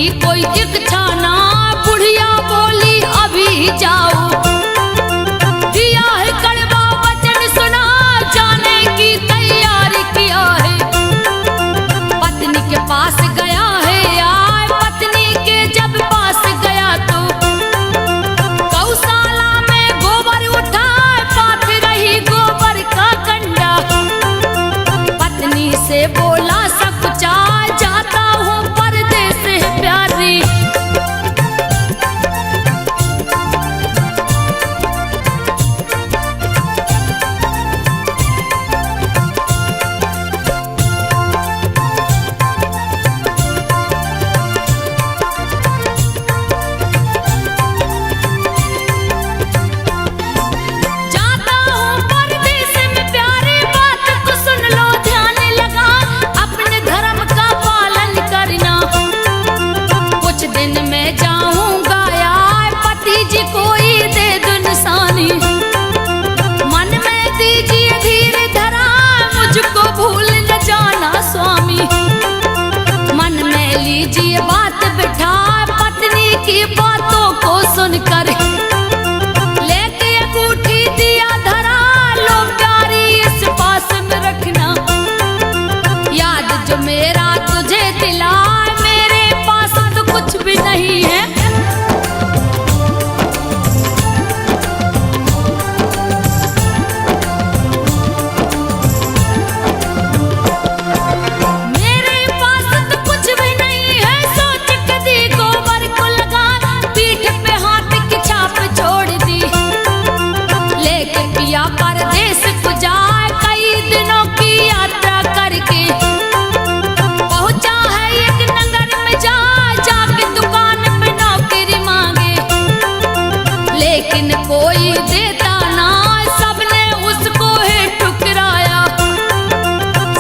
की कोई इच्छा ना, बुढ़िया बोली अभी जाओ। दिया है कड़वा वचन सुना, जाने की तैयारी किया है। पत्नी के पास गया है यार, पत्नी के जब पास गया तो गौशाला में गोबर उठा, पाथ रही गोबर का कंडा। पत्नी से बोला सब चाह, जाता हूँ परदेस प्यारी। जाता हूँ परदेस में प्यारी, बात को सुन लो ध्यान लगा, अपने धर्म का पालन करना। कुछ दिन में जाऊंगा यार, पति जी कोई दे दो निशानी। मन में दीजिए धीर धरा, मुझको भूल न जाना स्वामी। मन में लीजिए बात बिठा, पत्नी की बातों को सुनकर लेके अंगूठी दिया धरा, लो प्यारी इस पास में रखना। याद जो मेरा तुझे दिलाए, मेरे पास तो कुछ भी नहीं है। मेरे पास तो कुछ भी नहीं है, सोच के दी गोबर को लगा, पीठ पे हाथ की छाप छोड़ दी। लेके पिया परदेस को जाए, कई दिनों की यात्रा करके पहुंचा है एक नगर में जा, जाके दुकान पे नौकरी मांगे। लेकिन कोई देता ना, सबने उसको है ठुकराया।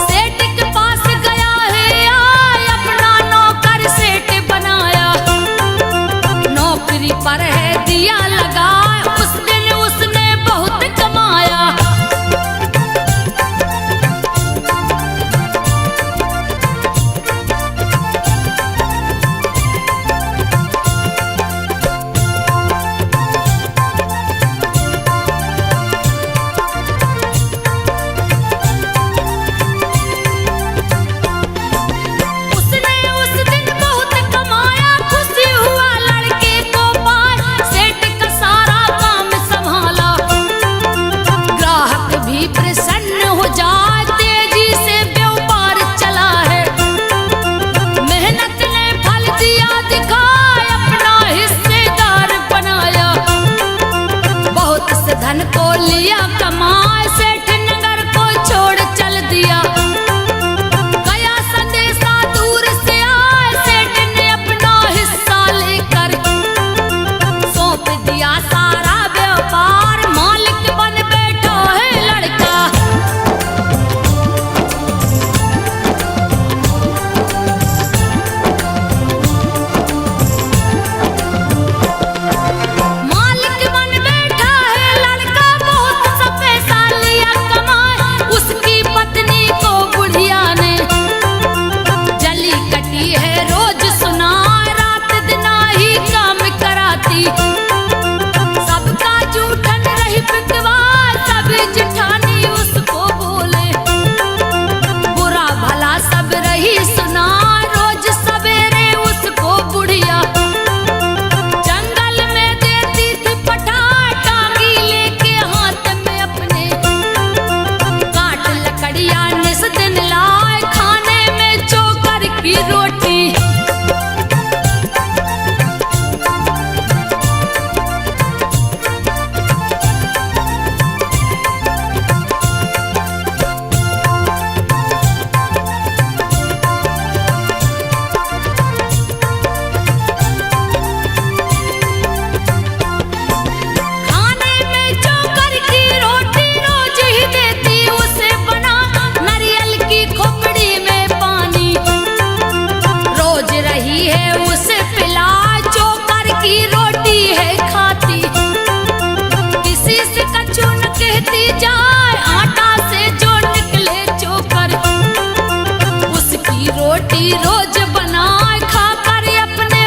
सेठ के पास गया है आय, अपना नौकर सेठ बनाया। नौकरी पर है दिया लगा, उस दिन उसने बहुत कमाया। उसने उस दिन बहुत कमाया, खुशी हुआ लड़के को पाए, सेठ का सारा काम संभाला। ग्राहक भी प्रसन्न हो जाए, तेजी से व्यापार चला है। मेहनत ने फल दिया दिखाए, अपना हिस्सेदार बनाया। बहुत से धन को लिया कमाए, सेठ नगर को छोड़ चल दिया। गया संदेशा दूर से आए, सेठ ने अपना हिस्सा लेकर सौंप दिया सारा व्यापार, मालिक बन बैठा है लड़का। मालिक बन बैठा है लड़का, बहुत सा पैसा लिया कमाए, उसकी पत्नी को बुढ़िया ने जली कटी है रोज सुनाए, रात दिन ही काम कराती। सबका जूठन रही बिकवा, सभी जिठानी उसको बोले। बुरा भला सब रही सुना, रोज सवेरे उसको बुढ़िया जंगल में देती थी पठा, टांगी लेके हाथ में अपने। काट लकड़ियां निस दिन लाए, खाने में चोकर की रोटी। खाने में चोकर की रोटी रोज ही देती उसे बना, नारियल की खोपड़ी में पानी रोज रही है उसे पिला, चोकर की रोटी है खाती। किसी से कछु न कहती जाए, आटा से जो निकले चोकर, उसकी रोटी रोज बनाए, खाकर अपने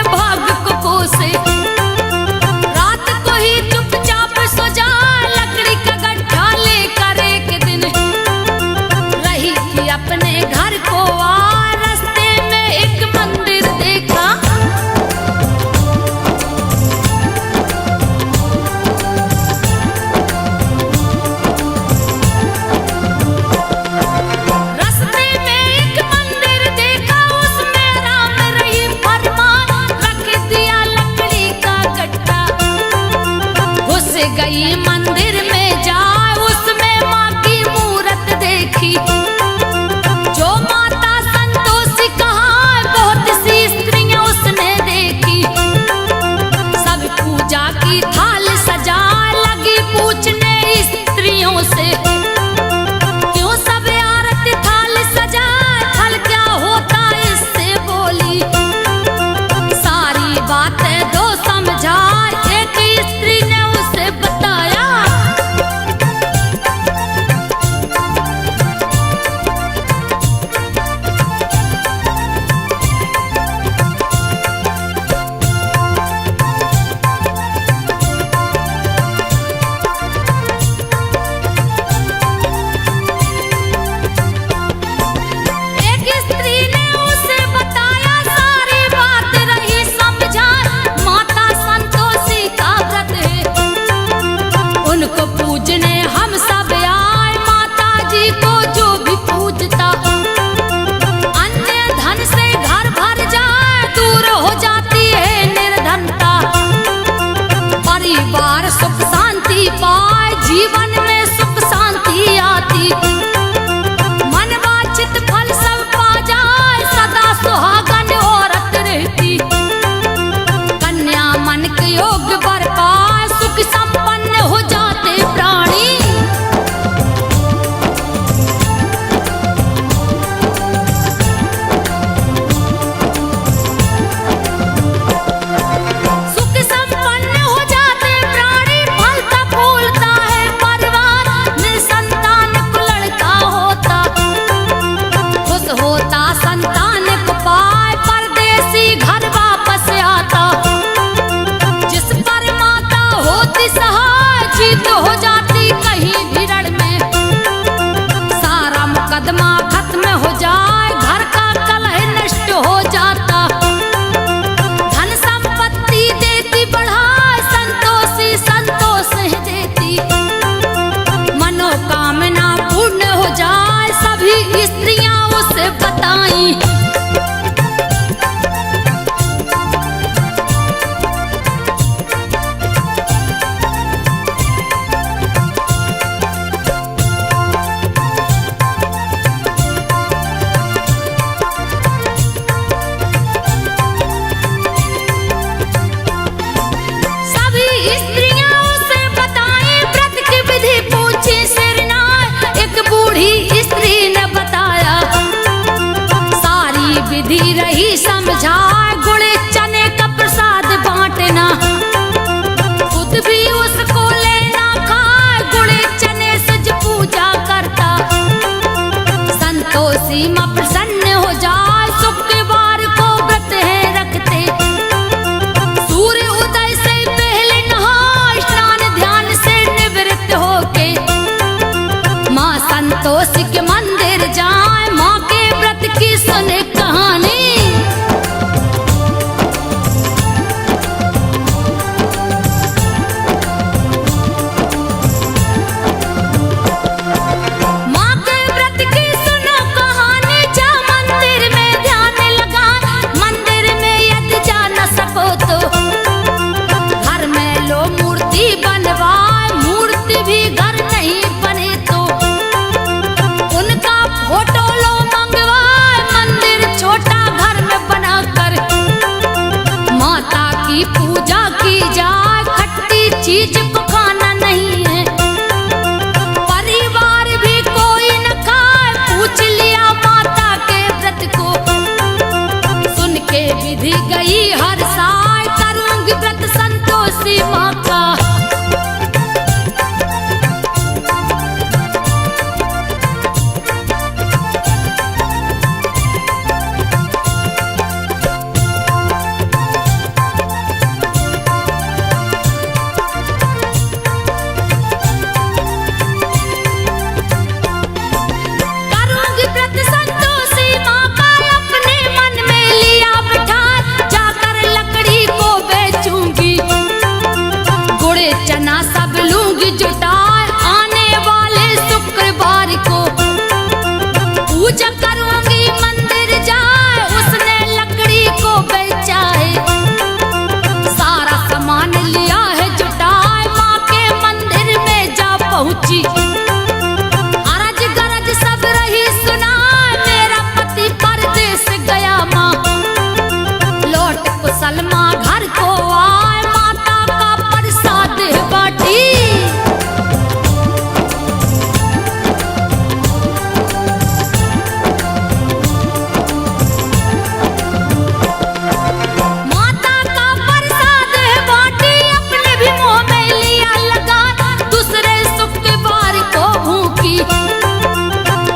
रही समझाए, गुड़ चने का प्रसाद बांटना, खुद भी उसको लेना खाए, गुड़ चने सज पूजा करता। संतोषी माँ प्रसन्न हो जाए, शुक्रवार को व्रत है रखते, सूर्य उदय से पहले नहा स्नान ध्यान से निवृत्त होके माँ संतोषी के मंदिर जाए, माँ के व्रत की सुने कहानी। माँ के व्रत की सुनो कहानी, जा मंदिर में ध्यान लगा, मंदिर में यदि जा न सको तो घर में लो मूर्ति बनवाए, मूर्ति भी घर नहीं बने तो उनका फोटो लो मंगवाए, मंदिर छोटा घर में बनाकर माता की पूजा की जाए। खट्टी चीज को खाना नहीं है, परिवार भी कोई न खाए, पूछ लिया माता के व्रत को, सुन के विधि गई हर साल, करूंगी व्रत संतोषी माँ का। करूंगी व्रत संतोषी माँ का, अपने मन में लिया बिठा, जाकर लकड़ी को बेचूंगी, गुड़ चना सब लूंगी जुटाए, आने वाले शुक्रवार को पूजा करूंगी मंदिर जाए, उसने लकड़ी को बेचा है, सारा सामान लिया है जुटाए, माँ के मंदिर में जा पहुंची, अरज गरज सब रही सुनाए, मेरा पति परदेस गया माँ, लौट कुशल माँ घर को आए, माता का प्रसाद बाटी। माता का प्रसाद बाटी, अपने भी मुंह में लिया लगा, दूसरे शुक्रवार को भूखी,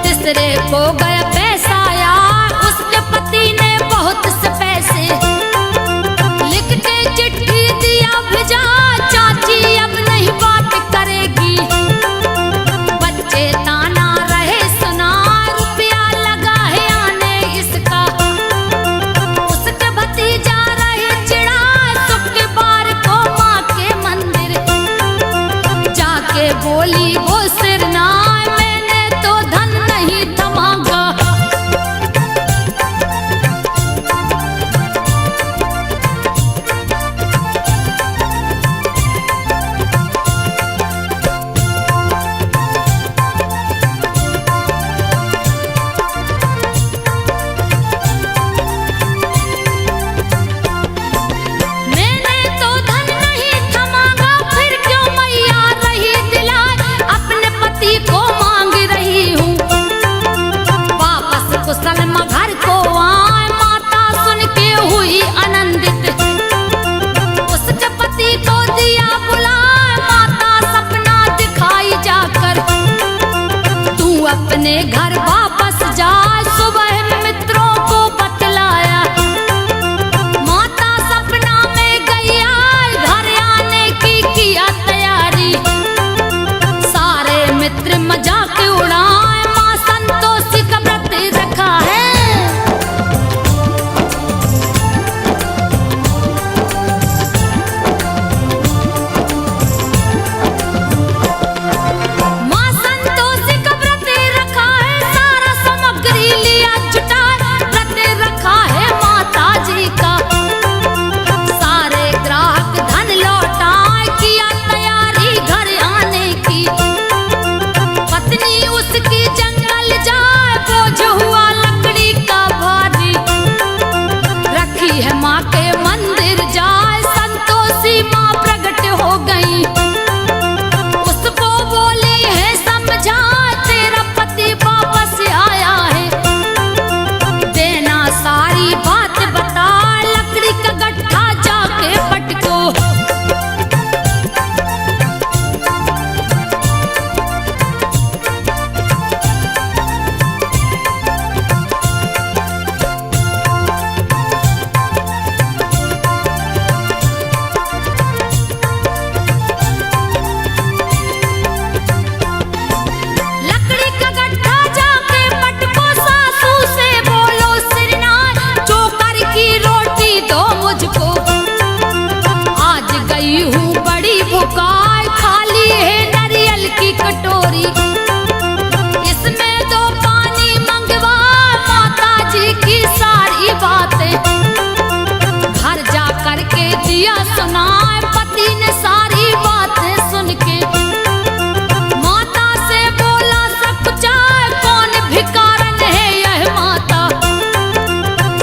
तीसरे को गया पैसा यार, उसके पति ने बहुत से पैसे लिख के चिट्ठी दिया भेजा, चाची अब नहीं बात करेगी, बच्चे ताना रहे सुना, रुपया लगा है आने इसका, उसके भतीजा रहे चिढ़ा, शुक्रवार को माँ के मंदिर जाके बोली वो सिरनाए, मैंने तो धन नहीं थमागा। मैंने तो धन नहीं थमागा, फिर क्यों मैया रही दिलाए, अपने पति को मांग रही हूँ, वापस कुशल माँ घर को आए, माता सुन के हुई आनंदित, उसके पति को दिया बुलाए, माता सपना दिखाई जाकर, तू अपने घर वापस जा, सुबह मित्रों को बतलाया, माता सपना में गई आई, घर आने की किया तैयारी, सारे मित्र मजाक उड़ाए, माँ संतोषी का व्रत रखा है। माँ संतोषी का व्रत रखा है, सारी बातें। घर जा करके दिया सुनाए पति ने सारी बातें सुन के। माता से बोला सब कुछ कौन भिखारन है यह माता।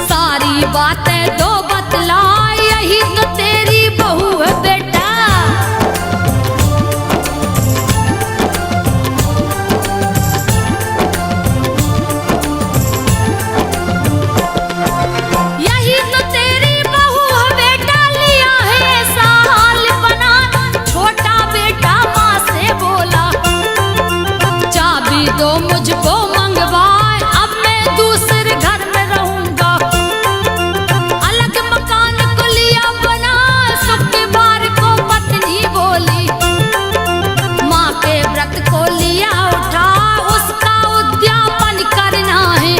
सारी बातें दो बतलाई यही तो तेरी बहू है बेटा। यही तो तेरी बहू है बेटा, लिया है ऐसा हाल बना। छोटा बेटा माँ से बोला चाबी दो मुझको मंगवाए, अब मैं दूसरे घर में रहूंगा। अलग मकान को लिया बना, शुक्रवार को पत्नी बोली। माँ के व्रत को लिया उठा, उसका उद्यापन करना है।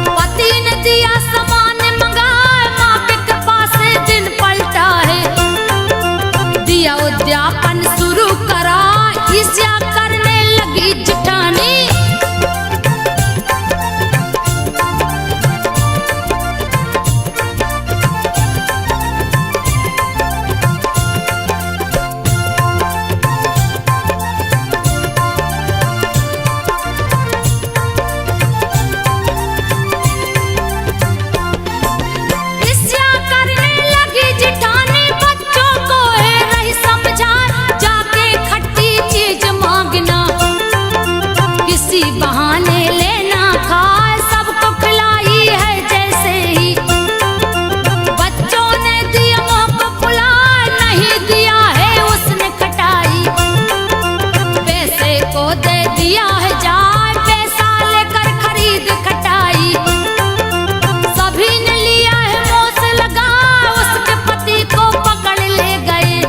पति ने दिया सामान मंगाए, माँ के कृपा से दिन पलटा है। दिया उद्यापन शुरू करा, ईर्ष्या करने लगी जिठानी। ईर्ष्या करने लगी जिठानी, बच्चों को है रही समझा। जाके खट्टी चीज मांगना, किसी बहाने लेना खाए, सबको खिलाई है जैसे ही। बच्चों ने दिया मुँह को फुलाए, नहीं दिया है उसने खटाई। पैसे को दे दिया है जाए, पैसा लेकर खरीद खटाई। सभी ने लिया है मुँह से लगा, उसके पति को पकड़ ले गए।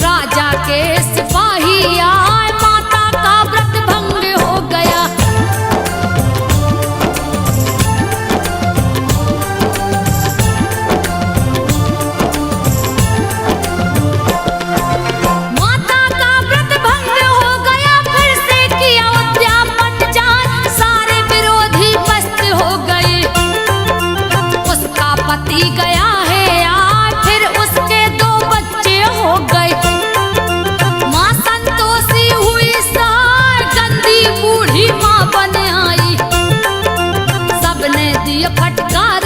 राजा के सिपाही आए, माता का व्रत भंग हो गया। माता का व्रत भंग हो गया, फिर से किया उद्यापन जान। सारे विरोधी पस्त हो गए। उसका पति गया है यार, फिर उसके दो बच्चे हो गए। माँ संतोषी हुई सार, गंदी बूढ़ी माँ बन आई। सबने दिया फटकार